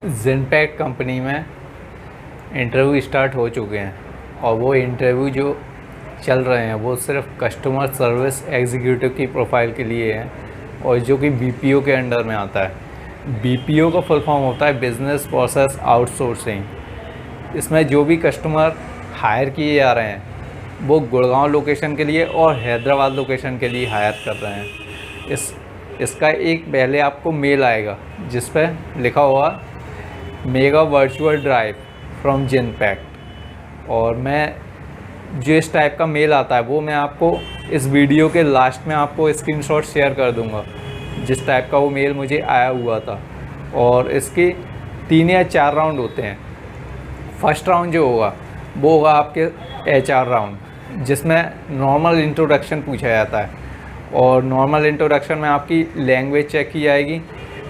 ज़ेनपैक्ट company में interview start हो चुके हैं और वो इंटरव्यू जो चल रहे हैं वो सिर्फ कस्टमर सर्विस एग्जीक्यूटिव की प्रोफाइल के लिए है और जो कि बीपीओ के अंडर में आता है। बीपीओ का फुल फॉर्म होता है बिज़नेस प्रोसेस आउटसोर्सिंग। इसमें जो भी कस्टमर हायर किए जा रहे हैं वो गुड़गांव लोकेशन के लिए और हैदराबाद लोकेशन के लिए हायर कर रहे हैं। इसका एक पहले आपको मेल आएगा जिस पे लिखा हुआ मेगा वर्चुअल ड्राइव फ्रॉम ज़ेनपैक्ट, और मैं जो इस टाइप का मेल आता है वो मैं आपको इस वीडियो के लास्ट में आपको स्क्रीनशॉट शेयर कर दूंगा जिस टाइप का वो मेल मुझे आया हुआ था। और इसके 3 या 4 राउंड होते हैं। फर्स्ट राउंड जो होगा वो होगा आपके HR राउंड जिसमें नॉर्मल इंट्रोडक्शन पूछा जाता है और नॉर्मल इंट्रोडक्शन में आपकी लैंग्वेज चेक की जाएगी,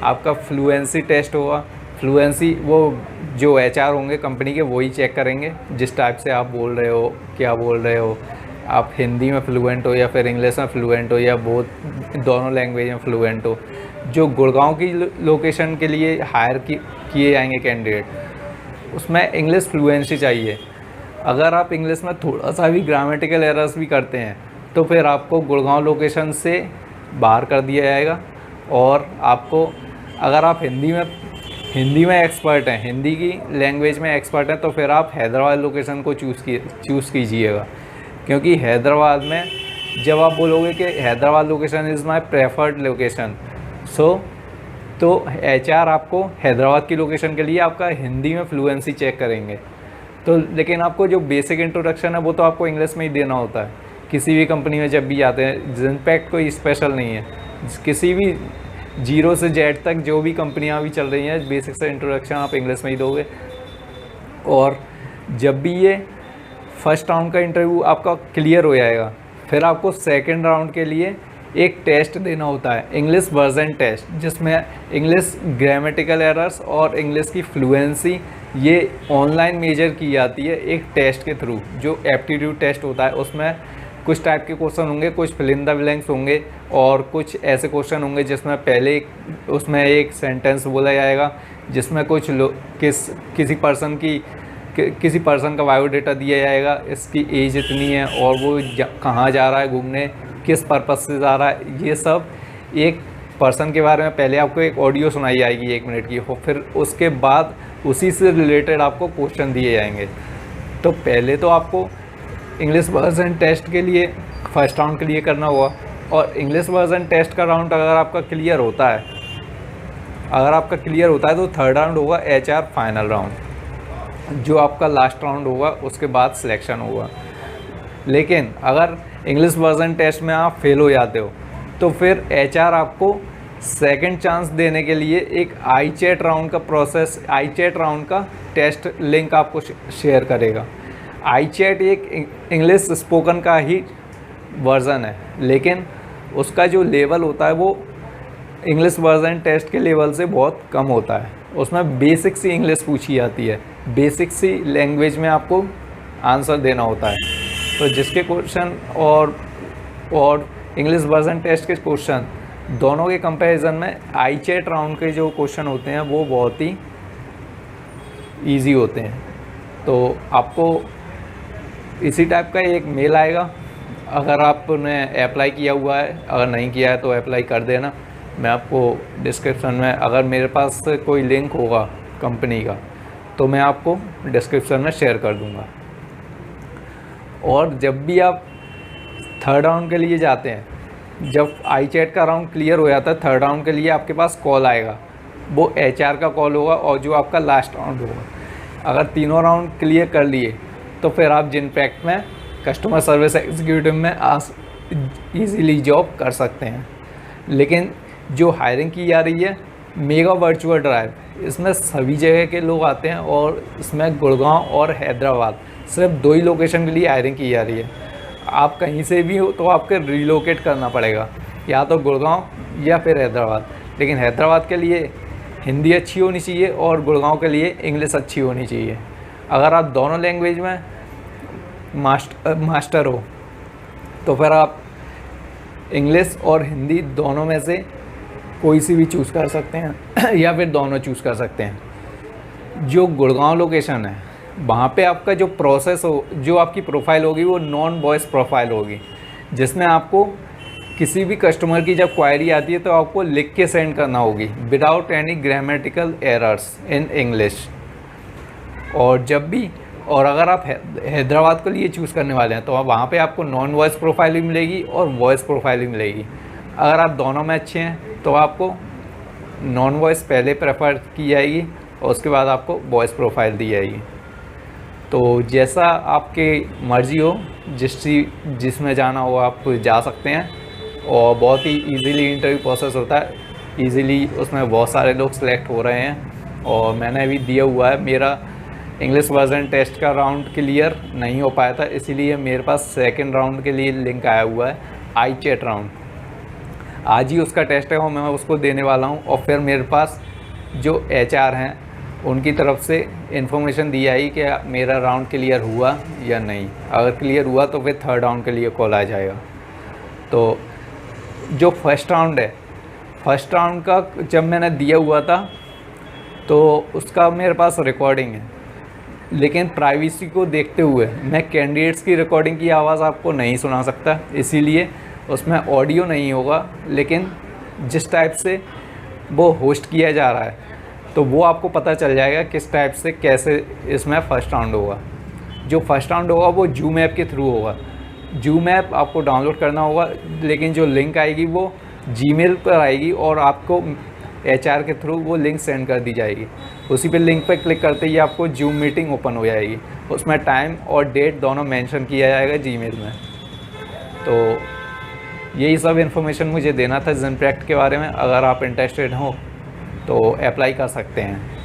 आपका फ्लुएंसी टेस्ट होगा। फ्लुएंसी वो जो HR होंगे कंपनी के वही चेक करेंगे जिस टाइप से आप बोल रहे हो, क्या बोल रहे हो, आप हिंदी में फ्लुएंट हो या फिर इंग्लिश में फ्लुएंट हो या बोथ दोनों लैंग्वेज में फ्लुएंट हो। जो गुड़गांव की लोकेशन के लिए हायर किए जाएंगे कैंडिडेट उसमें इंग्लिश फ्लुएंसी चाहिए। अगर आप इंग्लिश में थोड़ा सा भी ग्रामेटिकल एरर्स भी करते हैं तो फिर आपको गुड़गांव लोकेशन से बाहर कर दिया जाएगा। और आपको अगर आप हिंदी में एक्सपर्ट हैं, हिंदी की लैंग्वेज में एक्सपर्ट हैं, तो फिर आप हैदराबाद लोकेशन को चूज़ कीजिएगा। क्योंकि हैदराबाद में जब आप बोलोगे कि Hyderabad location is my preferred location, तो HR आपको हैदराबाद की लोकेशन के लिए आपका हिंदी में फ्लुएंसी चेक करेंगे। तो लेकिन आपको जो बेसिक इंट्रोडक्शन है वो तो आपको इंग्लिश में ही देना होता है किसी भी कंपनी में जब भी आते हैं। ज़ेनपैक्ट कोई स्पेशल नहीं है, किसी भी 0 से Z तक जो भी कंपनियां भी चल रही हैं बेसिक से इंट्रोडक्शन आप इंग्लिश में ही दोगे। और जब भी ये फर्स्ट राउंड का इंटरव्यू आपका क्लियर हो जाएगा फिर आपको सेकंड राउंड के लिए एक टेस्ट देना होता है, इंग्लिश वर्जन टेस्ट, जिसमें इंग्लिश ग्रामेटिकल एरर्स और इंग्लिश की फ्लुएंसी ये ऑनलाइन मेजर की जाती है एक टेस्ट के थ्रू जो एप्टीट्यूड टेस्ट होता है। उसमें कुछ टाइप के क्वेश्चन होंगे, कुछ फिल इन द ब्लैंक्स होंगे और कुछ ऐसे क्वेश्चन होंगे जिसमें पहले उसमें एक सेंटेंस बोला जाएगा जिसमें कुछ किसी पर्सन का बायोडाटा दिया जाएगा, इसकी एज इतनी है और वो कहाँ जा रहा है घूमने, किस पर्पस से जा रहा है, ये सब एक पर्सन के बारे में पहले आपको एक ऑडियो सुनाई जाएगी 1 मिनट की। फिर उसके बाद उसी से रिलेटेड आपको क्वेश्चन दिए जाएंगे। तो पहले तो आपको इंग्लिश वर्जन टेस्ट के लिए फर्स्ट राउंड क्लियर करना होगा और इंग्लिश वर्जन टेस्ट का राउंड अगर आपका क्लियर होता है तो थर्ड राउंड होगा HR फाइनल राउंड जो आपका लास्ट राउंड होगा, उसके बाद सिलेक्शन होगा। लेकिन अगर इंग्लिश वर्जन टेस्ट में आप फेल हो जाते हो तो फिर HR आपको सेकंड चांस देने के लिए एक iChat राउंड का टेस्ट लिंक आपको शेयर करेगा। iChat एक इंग्लिश स्पोकन का ही वर्ज़न है लेकिन उसका जो लेवल होता है वो इंग्लिश वर्जन टेस्ट के लेवल से बहुत कम होता है। उसमें बेसिक सी इंग्लिश पूछी जाती है, बेसिक सी लैंग्वेज में आपको आंसर देना होता है। तो जिसके क्वेश्चन और इंग्लिश वर्जन टेस्ट के क्वेश्चन दोनों के कंपैरिजन में iChat राउंड के जो क्वेश्चन होते हैं वो बहुत ही ईजी होते हैं। तो आपको इसी टाइप का एक मेल आएगा। अगर आपने अप्लाई किया हुआ है, अगर नहीं किया है तो अप्लाई कर देना। मैं आपको डिस्क्रिप्शन में अगर मेरे पास कोई लिंक होगा कंपनी का तो मैं आपको डिस्क्रिप्शन में शेयर कर दूंगा। और जब भी आप थर्ड राउंड के लिए जाते हैं, जब iChat का राउंड क्लियर हो जाता है थर्ड राउंड के लिए आपके पास कॉल आएगा, वो HR का कॉल होगा और जो आपका लास्ट राउंड होगा। अगर तीनों राउंड क्लियर कर लिए तो फिर आप ज़ेनपैक्ट में कस्टमर सर्विस एग्जीक्यूटिव में ईज़िली जॉब कर सकते हैं। लेकिन जो हायरिंग की जा रही है मेगा वर्चुअल ड्राइव, इसमें सभी जगह के लोग आते हैं और इसमें गुड़गांव और हैदराबाद सिर्फ 2 ही लोकेशन के लिए हायरिंग की जा रही है। आप कहीं से भी हो तो आपको रिलोकेट करना पड़ेगा, या तो गुड़गांव या फिर हैदराबाद। लेकिन हैदराबाद के लिए हिंदी अच्छी होनी चाहिए और गुड़गांव के लिए इंग्लिश अच्छी होनी चाहिए। अगर आप दोनों लैंग्वेज में मास्टर हो तो फिर आप इंग्लिश और हिंदी दोनों में से कोई सी भी चूज़ कर सकते हैं या फिर दोनों चूज़ कर सकते हैं। जो गुड़गांव लोकेशन है वहाँ पे आपका जो प्रोसेस हो, जो आपकी प्रोफाइल होगी वो नॉन वॉइस प्रोफाइल होगी, जिसमें आपको किसी भी कस्टमर की जब क्वायरी आती है तो आपको लिख के सेंड करना होगी without any grammatical errors in English. और अगर आप हैदराबाद के लिए चूज़ करने वाले हैं तो वहाँ पे आपको नॉन वॉइस प्रोफाइल भी मिलेगी और वॉइस प्रोफाइल भी मिलेगी। अगर आप दोनों में अच्छे हैं तो आपको नॉन वॉइस पहले प्रेफर की जाएगी और उसके बाद आपको वॉइस प्रोफाइल दी जाएगी। तो जैसा आपके मर्ज़ी हो, जिसमें जाना हो आप जा सकते हैं। और बहुत ही इजीली इंटरव्यू प्रोसेस होता है, इजीली उसमें बहुत सारे लोग सेलेक्ट हो रहे हैं और मैंने अभी दिया हुआ है। मेरा इंग्लिश वर्जन टेस्ट का राउंड क्लियर नहीं हो पाया था, इसीलिए मेरे पास सेकंड राउंड के लिए लिंक आया हुआ है, आई चैट राउंड। आज ही उसका टेस्ट है और मैं उसको देने वाला हूँ। और फिर मेरे पास जो HR हैं उनकी तरफ से इन्फॉर्मेशन दी आई कि मेरा राउंड क्लियर हुआ या नहीं। अगर क्लियर हुआ तो फिर थर्ड राउंड के लिए कॉल आ जाएगा। तो जो फर्स्ट राउंड है, फर्स्ट राउंड का जब मैंने दिया हुआ था तो उसका मेरे पास रिकॉर्डिंग है, लेकिन प्राइवेसी को देखते हुए मैं कैंडिडेट्स की रिकॉर्डिंग की आवाज़ आपको नहीं सुना सकता, इसीलिए उसमें ऑडियो नहीं होगा। लेकिन जिस टाइप से वो होस्ट किया जा रहा है तो वो आपको पता चल जाएगा किस टाइप से कैसे इसमें फ़र्स्ट राउंड होगा। जो फर्स्ट राउंड होगा वो जूम ऐप के थ्रू होगा। जूम ऐप आपको डाउनलोड करना होगा, लेकिन जो लिंक आएगी वो जीमेल पर आएगी और आपको HR के थ्रू वो लिंक सेंड कर दी जाएगी। उसी पे लिंक पर क्लिक करते ही आपको जूम मीटिंग ओपन हो जाएगी, उसमें टाइम और डेट दोनों मेंशन किया जाएगा जीमेल में। तो यही सब इन्फॉर्मेशन मुझे देना था ज़ेनप्रैक्ट के बारे में। अगर आप इंटरेस्टेड हो तो अप्लाई कर सकते हैं।